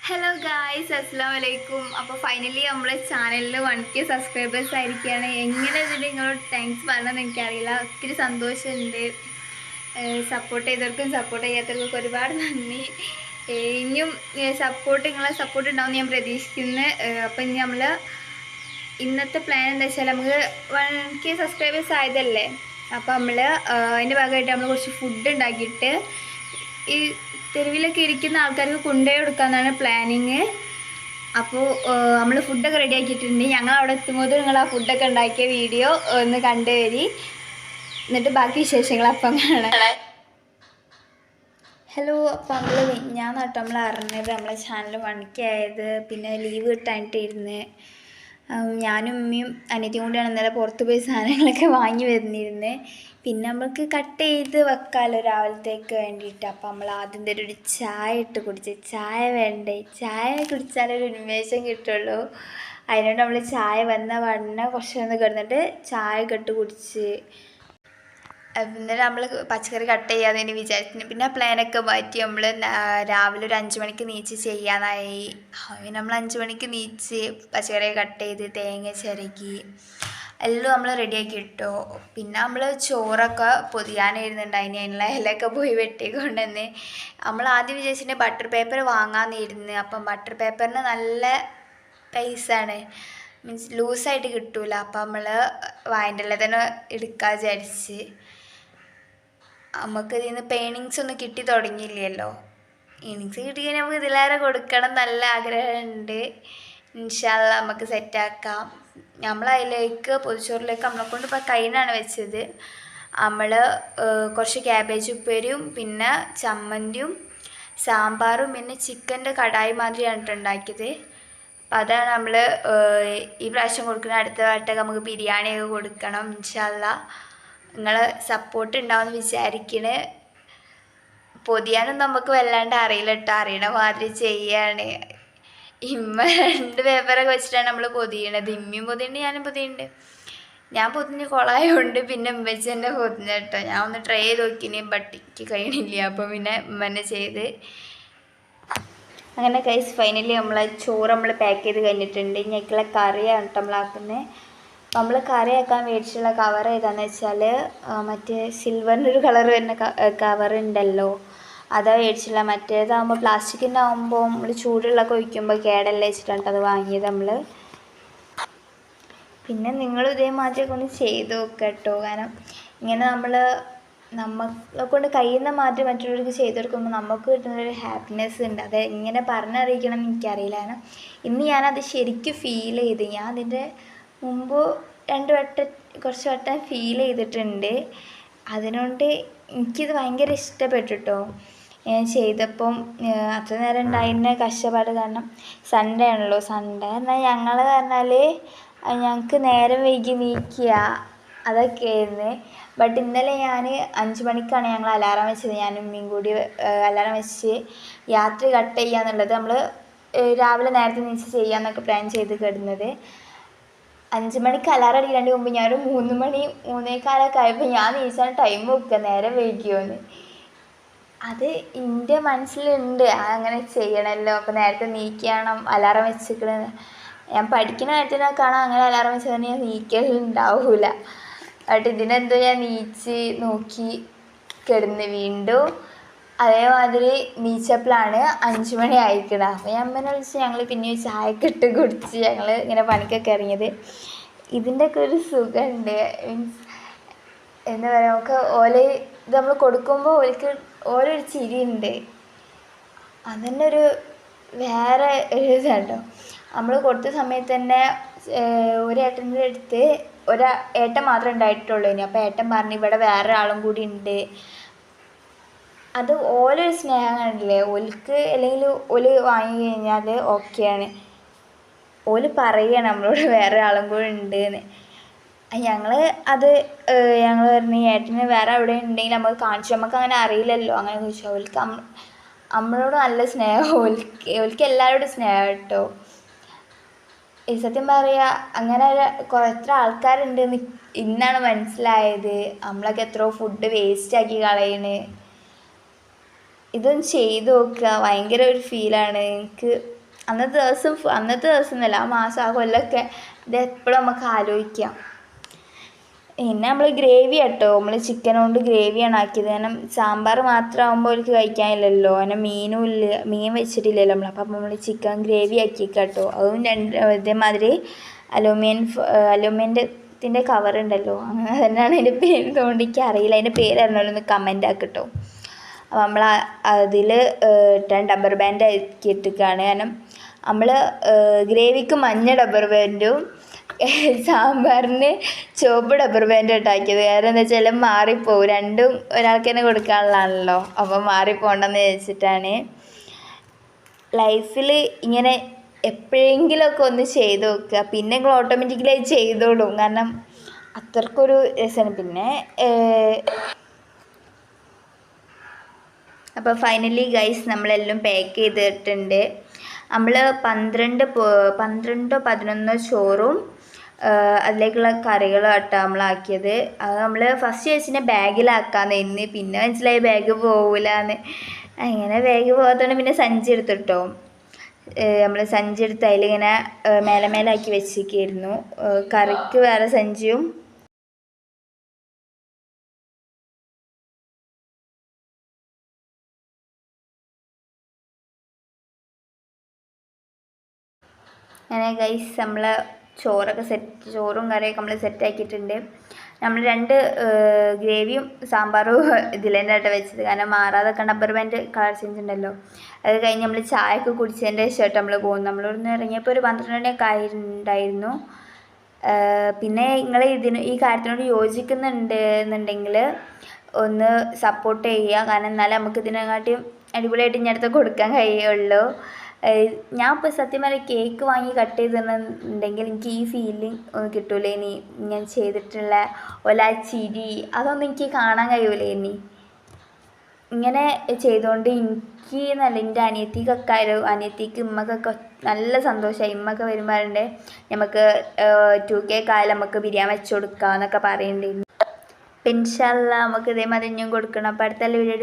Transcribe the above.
Hello guys, അസ്സലാമു അലൈക്കും. അപ്പോൾ ഫൈനലി നമ്മളെ ചാനലിൽ 1K സബ്സ്ക്രൈബേഴ്സ് ആയിരിക്കുകയാണ്. എങ്ങനെ ഇതിന് നിങ്ങളോട് താങ്ക്സ് പറയണമെന്ന് എനിക്കറിയില്ല. ഒത്തിരി സന്തോഷമുണ്ട്. സപ്പോർട്ട് ചെയ്തവർക്കും സപ്പോർട്ട് ചെയ്യാത്തവർക്കും ഒരുപാട് നന്ദി. ഇനിയും നിങ്ങളെ സപ്പോർട്ട് ഉണ്ടാവുമെന്ന് ഞാൻ പ്രതീക്ഷിക്കുന്നു. അപ്പം ഇനി നമ്മൾ ഇന്നത്തെ പ്ലാൻ എന്താ വെച്ചാൽ നമുക്ക് 1K സബ്സ്ക്രൈബേഴ്സ് ആയതല്ലേ, അപ്പോൾ നമ്മൾ അതിൻ്റെ ഭാഗമായിട്ട് നമ്മൾ കുറച്ച് ഫുഡ് ഉണ്ടാക്കിയിട്ട് ഈ തെരുവിലൊക്കെ ഇരിക്കുന്ന ആൾക്കാർക്ക് കൊണ്ടുപോയി കൊടുക്കാമെന്നാണ് പ്ലാനിങ്. അപ്പോൾ നമ്മൾ ഫുഡൊക്കെ റെഡി ആക്കിയിട്ടുണ്ട്. ഞങ്ങൾ അവിടെ എത്തുമ്പോൾ നിങ്ങൾ ആ ഫുഡൊക്കെ ഉണ്ടാക്കിയ വീഡിയോ ഒന്ന് കണ്ടുവരി, എന്നിട്ട് ബാക്കി വിശേഷങ്ങൾ അപ്പം കാണാം. ഹലോ, അപ്പോൾ നമ്മൾ അറിഞ്ഞത് നമ്മളെ ചാനൽ 1K ആയത് പിന്നെ ലീവ് കിട്ടാനിട്ടിരുന്ന് ഞാനും ഉമ്മയും അനിയത്തിയും കൂടിയാണ് ഇന്നലെ പുറത്ത് പോയി സാധനങ്ങളൊക്കെ വാങ്ങി വരുന്നിരുന്നത്. പിന്നെ നമ്മൾക്ക് കട്ട് ചെയ്ത് വെക്കാമല്ലോ രാവിലത്തേക്ക് വേണ്ടിയിട്ട്. അപ്പോൾ നമ്മൾ ആദ്യം തരം ഒരു ചായ ഇട്ട് കുടിച്ച്, ചായ വേണ്ടേ, ചായ കുടിച്ചാലൊരു ഉന്മേഷം കിട്ടുള്ളൂ. അതിനോട് നമ്മൾ ചായ വന്ന കുറച്ചൊന്ന് കിടന്നിട്ട് ചായ ഇട്ട് കുടിച്ച് പിന്നെ നമ്മൾ പച്ചക്കറി കട്ട് ചെയ്യാതെ ഇനി വിചാരിക്കുന്നു. പിന്നെ പ്ലാനൊക്കെ മാറ്റി നമ്മൾ രാവിലെ ഒരു 5 മണിക്ക് നീച്ച് ചെയ്യാനായി. നമ്മൾ 5 മണിക്ക് നീച്ച് പച്ചക്കറി കട്ട് ചെയ്ത് തേങ്ങ ചിരകി എല്ലാം നമ്മൾ റെഡിയാക്കി ഇട്ടു. പിന്നെ നമ്മൾ ചോറൊക്കെ പൊതിയാനിരുന്നുണ്ട്. അതിനുള്ള ഇലയൊക്കെ പോയി വെട്ടിക്കൊണ്ടുവന്ന് നമ്മൾ ആദ്യം വിചാരിച്ചിട്ട് ബട്ടർ പേപ്പർ വാങ്ങാമെന്നിരുന്ന്. അപ്പം ബട്ടർ പേപ്പറിന് നല്ല പൈസയാണ്, മീൻസ് ലൂസായിട്ട് കിട്ടൂല. അപ്പം നമ്മൾ വായൻ്റെ ഇല തന്നെ എടുക്കാൻ വിചാരിച്ച്. നമുക്ക് ഇതിൽ നിന്ന് പെയിൻറ്റിങ്സ് ഒന്നും കിട്ടി തുടങ്ങിയില്ലല്ലോ. ഇന്നിങ്സ് കിട്ടിക്കഴിഞ്ഞാൽ നമുക്ക് ഇതിലേറെ കൊടുക്കണം നല്ല ആഗ്രഹമുണ്ട്. ഇൻഷാ അല്ലാഹ് നമുക്ക് സെറ്റാക്കാം. നമ്മളതിലേക്ക് പൊതിച്ചോറിലേക്ക് നമ്മളെക്കൊണ്ട് ഇപ്പോൾ കൈനാണ് വെച്ചത്. നമ്മൾ കുറച്ച് ക്യാബേജ് ഉപ്പേരിയും പിന്നെ ചമ്മന്തിയും സാമ്പാറും പിന്നെ ചിക്കൻ്റെ കടായി മാതിരിയാണ് ഉണ്ടാക്കിയത്. അപ്പം അതാണ് നമ്മൾ ഈ പ്രാവശ്യം കൊടുക്കുന്നത്. അടുത്ത വട്ടമൊക്കെ നമുക്ക് ബിരിയാണിയൊക്കെ കൊടുക്കണം. ഇൻഷാ അല്ലാഹ് നിങ്ങളെ സപ്പോർട്ട് ഉണ്ടാവുമെന്ന് വിചാരിക്കണേ. പൊതിയാനൊന്നും നമുക്ക് വല്ലാണ്ട് അറിയില്ല കേട്ടോ, അറിയണ മാതിരി ചെയ്യാണ്. ഇമ്മ 2 പേപ്പറൊക്കെ വെച്ചിട്ടാണ് നമ്മൾ പൊതിയണത്. ഇമ്മയും പൊതിയുണ്ട്, ഞാനും പൊതിയുണ്ട്. ഞാൻ പൊതിഞ്ഞ് കുളമായതുകൊണ്ട് പിന്നെ ഉമ്മച്ചി തന്നെ പൊതിഞ്ഞ കേട്ടോ. ഞാൻ ഒന്ന് ട്രൈ ചെയ്ത് നോക്കിനി, ബട്ടിക്ക് കഴിയണില്ല. അപ്പോൾ പിന്നെ ഉമ്മ തന്നെ ചെയ്ത്. അങ്ങനെ ഗൈസ് ഫൈനലി നമ്മളെ ചോറ് നമ്മൾ പാക്ക് ചെയ്ത് കഴിഞ്ഞിട്ടുണ്ട്. ഇനിക്കുള്ള കറിയാണ് കേട്ടോ നമ്മളാക്കുന്നത്. നമ്മൾ കറി ആക്കാൻ മേടിച്ചുള്ള കവർ ഏതാണെന്ന് വെച്ചാൽ മറ്റേ സിൽവറിൻ്റെ ഒരു കളർ വരുന്ന കവർ ഉണ്ടല്ലോ, അതാണ് മേടിച്ചില്ല. മറ്റേതാകുമ്പോൾ പ്ലാസ്റ്റിക്കിൻ്റെ ആകുമ്പോൾ നമ്മൾ ചൂടുള്ളൊക്കെ ഒഴിക്കുമ്പോൾ കേടല്ലേ വെച്ചിട്ടാണ് അത് വാങ്ങിയത് നമ്മൾ. പിന്നെ നിങ്ങൾ ഇതേമാതിരിയൊക്കെ ഒന്ന് ചെയ്ത് നോക്കുക കേട്ടോ. കാരണം ഇങ്ങനെ നമ്മളെ കൊണ്ട് കഴിയുന്ന മാതിരി മറ്റുള്ളവർക്ക് ചെയ്ത് കൊടുക്കുമ്പോൾ നമുക്ക് കിട്ടുന്നൊരു ഹാപ്പിനെസ് ഉണ്ട്. അത് എങ്ങനെ പറഞ്ഞറിയിക്കണം എന്ന് എനിക്കറിയില്ല. കാരണം ഇന്ന് ഞാനത് ശരിക്കും ഫീൽ ചെയ്ത്. ഞാൻ അതിൻ്റെ മുമ്പ് 2 വട്ടം കുറച്ച് വട്ടം ഫീൽ ചെയ്തിട്ടുണ്ട്. അതിനോണ്ട് എനിക്കിത് ഭയങ്കര ഇഷ്ടപ്പെട്ടു കേട്ടോ. ചെയ്തപ്പം അത്ര നേരം ഉണ്ടായിരുന്ന കഷ്ടപ്പാട് കാരണം സൺഡേ ആണല്ലോ. സൺഡേ എന്നാൽ ഞങ്ങൾ പറഞ്ഞാൽ ഞങ്ങൾക്ക് നേരം വൈകി നീക്കുക അതൊക്കെയായിരുന്നു. ബട്ട് ഇന്നലെ ഞാൻ 5 മണിക്കാണ് ഞങ്ങൾ അലാറം വെച്ചത്. ഞാനും ഉമ്മയും കൂടി അലാറം വെച്ച് രാത്രി കട്ട് ചെയ്യാന്നുള്ളത് നമ്മൾ രാവിലെ നേരത്തെ നീച്ച് ചെയ്യാമെന്നൊക്കെ പ്ലാൻ ചെയ്ത് കിടന്നത്. 5 മണിക്ക് അലാറം അടിക്കാണ്ട് മുമ്പ് ഞാനൊരു 3 മണി 3:15 ആയപ്പോൾ ഞാൻ നീച്ചാൻ ടൈം വെക്കുക നേരം വൈകിയോന്ന്. അത് എൻ്റെ മനസ്സിലുണ്ട്, അങ്ങനെ ചെയ്യണമല്ലോ, അപ്പോൾ നേരത്തെ നീക്കണം അലാറം വെച്ചിരിക്കണത്. ഞാൻ പഠിക്കുന്ന കാര്യത്തിനൊക്കെ കാണാൻ അങ്ങനെ അലാറം വെച്ചാൽ ഞാൻ നീക്കലുണ്ടാവില്ല. എന്നിട്ട് ഇതിനെന്തോ ഞാൻ നീച്ച് നോക്കി കിടന്ന് വീണ്ടും അതേമാതിരി നീച്ചപ്പോഴാണ് 5 മണി ആയിരിക്കണം. അപ്പോൾ ഞാൻ അമ്മേനെ വിളിച്ച് ഞങ്ങൾ പിന്നെ ചായയൊക്കെ ഇട്ട് കുടിച്ച് ഞങ്ങൾ ഇങ്ങനെ പണിക്കൊക്കെ ഇറങ്ങിയത്. ഇതിൻ്റെയൊക്കെ ഒരു സുഖമുണ്ട്. മീൻസ് എന്താ പറയുക, നമുക്ക് ഇത് നമ്മൾ കൊടുക്കുമ്പോൾ ഓരൊരു ചിരിയുണ്ട്. അതന്നെ ഒരു വേറെ ഒരു ഇതാട്ടോ. നമ്മൾ കൊടുത്ത സമയത്ത് തന്നെ ഒരു ഏട്ടൻ്റെ അടുത്ത് ഏട്ടൻ മാത്രമേ ഉണ്ടായിട്ടുള്ളൂ. ഇനി അപ്പോൾ ഏട്ടൻ പറഞ്ഞു ഇവിടെ വേറെ ആളും കൂടി ഉണ്ട്. അത് ഓലൊരു സ്നേഹം കണ്ടില്ലേ. ഓൽക്ക് അല്ലെങ്കിൽ ഓല് വാങ്ങി കഴിഞ്ഞാൽ ഓക്കെയാണ്. ഓല് പറയുകയാണ് നമ്മളോട് വേറെ ആളും കൂടി ഉണ്ട് എന്ന്. ഞങ്ങൾ പറഞ്ഞു ഏട്ടന് വേറെ എവിടെ ഉണ്ടെങ്കിൽ നമുക്ക് കാണിച്ചു, നമുക്ക് അങ്ങനെ അറിയില്ലല്ലോ. അങ്ങനെ ചോദിച്ചാൽ ഓൽക്ക് നമ്മളോട് നല്ല സ്നേഹം. ഓൽക്ക് എല്ലാവരോടും സ്നേഹം കേട്ടോ. സത്യം പറയുക, അങ്ങനെ എത്ര ആൾക്കാരുണ്ടെന്ന് ഇന്നാണ് മനസ്സിലായത്. നമ്മളൊക്കെ എത്രയോ ഫുഡ് വേസ്റ്റാക്കി കളയണ്. ഇതൊന്ന് ചെയ്ത് നോക്കുക. ഭയങ്കര ഒരു ഫീലാണ് എനിക്ക്. അന്നത്തെ ദിവസം എന്നല്ല, ആ മാസം ആ കൊല്ലമൊക്കെ ഇത് എപ്പോഴും നമുക്ക് ആലോചിക്കാം. പിന്നെ നമ്മൾ ഗ്രേവി കേട്ടോ, നമ്മൾ ചിക്കൻ കൊണ്ട് ഗ്രേവിയാണ് ആക്കിയത്. കാരണം സാമ്പാർ മാത്രമാകുമ്പോൾ അവർക്ക് കഴിക്കാനില്ലല്ലോ, അങ്ങനെ മീൻ വെച്ചിട്ടില്ലല്ലോ നമ്മൾ. അപ്പം നമ്മൾ ചിക്കൻ ഗ്രേവി ആക്കി കേട്ടോ. അതും ഇതേമാതിരി അലുമിനിയത്തിൻ്റെ കവറുണ്ടല്ലോ, അങ്ങനെ തന്നെയാണ് അതിൻ്റെ പേര്. തോന്നുന്നു എനിക്ക് അറിയില്ല, അതിൻ്റെ പേര് അറിഞ്ഞല്ലോ ഒന്ന് കമൻ്റ് ആക്കിട്ടോ. അപ്പോൾ നമ്മൾ അതിൽ റബ്ബർ ബാൻഡ് ആക്കിയിട്ടാണ്. കാരണം നമ്മൾ ഗ്രേവിക്ക് മഞ്ഞ റബ്ബർ ബാൻഡും സാമ്പാറിന് ചുവപ്പ് റബ്ബർ ബാൻഡ് ഉണ്ടാക്കിയത്. കാരണം എന്താ വെച്ചാൽ മാറിപ്പോവും, രണ്ടും ഒരാൾക്ക് തന്നെ കൊടുക്കാനുള്ളതാണല്ലോ, അപ്പം മാറിപ്പോണ്ടെന്ന് വിചാരിച്ചിട്ടാണ്. ലൈഫിൽ ഇങ്ങനെ എപ്പോഴെങ്കിലുമൊക്കെ ഒന്ന് ചെയ്ത് നോക്കുക, പിന്നെ നിങ്ങൾ ഓട്ടോമാറ്റിക്കലി ചെയ്തോളും. കാരണം അത്രക്കൊരു രസമാണ്. പിന്നെ അപ്പോൾ ഫൈനലി ഗൈസ് നമ്മളെല്ലാം പാക്ക് ചെയ്തിട്ടുണ്ട്. നമ്മൾ 12 11 ചോറും അതിലേക്കുള്ള കറികളും ആട്ടോ നമ്മളാക്കിയത്. അത് നമ്മൾ ഫസ്റ്റ് വെച്ചിട്ട് ബാഗിലാക്കാമെന്ന്, പിന്നെ മനസ്സിലായി ബാഗ് പോകില്ലാന്ന്. അങ്ങനെ ബാഗ് പോകാത്തതുകൊണ്ട് പിന്നെ സഞ്ചി എടുത്തിട്ടോ. നമ്മൾ സഞ്ചി എടുത്ത് അതിലിങ്ങനെ മേലാക്കി വെച്ചിരിക്കുകയായിരുന്നു. കറിക്ക് വേറെ സഞ്ചിയും അങ്ങനെ ഗൈസ് നമ്മൾ ചോറും കറിയൊക്കെ നമ്മൾ സെറ്റാക്കിയിട്ടുണ്ട്. നമ്മൾ 2 ഗ്രേവിയും സാമ്പാറും ഇതിലെന്നെ ആയിട്ട് വെച്ചത്. കാരണം മാറാതെ റബ്ബർ ബാൻഡ് കളർ ചേഞ്ച് ഉണ്ടല്ലോ. അത് കഴിഞ്ഞ് നമ്മൾ ചായയൊക്കെ കുടിച്ചതിൻ്റെ ശേഷം നമ്മൾ പോകുന്നു. നമ്മളിവിടുന്ന് ഇറങ്ങിയപ്പോൾ ഒരു 12 മണിയൊക്കെ ആയിട്ടുണ്ടായിരുന്നു. പിന്നെ നിങ്ങൾ ഈ കാര്യത്തിനോട് യോജിക്കുന്നുണ്ട് എന്നുണ്ടെങ്കിൽ ഒന്ന് സപ്പോർട്ട് ചെയ്യുക. കാരണം എന്നാലും നമുക്ക് ഇതിനെക്കാട്ടിയും അടിപൊളിയായിട്ട് ഇനി അടുത്ത് കൊടുക്കാൻ കഴിയുള്ളൂ. ഞാൻ ഇപ്പോൾ സത്യം പറഞ്ഞാൽ കേക്ക് വാങ്ങി കട്ട് ചെയ്തിട്ടുണ്ടെങ്കിൽ എനിക്ക് ഈ ഫീലിംഗ് ഒന്നും കിട്ടൂലേ ഇനി. ഞാൻ ചെയ്തിട്ടുള്ള ചിരി അതൊന്നും എനിക്ക് കാണാൻ കഴിയൂലേ ഇനി. ഇങ്ങനെ ചെയ്തുകൊണ്ട് എനിക്ക് നല്ല എൻ്റെ അനിയത്തിക്ക് ഉമ്മക്കൊക്കെ നല്ല സന്തോഷമായി. ഉമ്മൊക്കെ വരുമ്പോഴുണ്ട് നമുക്ക് 2K കാലം നമുക്ക് ബിരിയാണി വെച്ച് കൊടുക്കാം എന്നൊക്കെ പറയുന്നുണ്ടായിരുന്നു. ഇൻഷാ അല്ലാഹ് നമുക്ക് ഇതേമാതിരി ഇനിയും കൊടുക്കണം. അപ്പോൾ അടുത്ത വീഡിയോ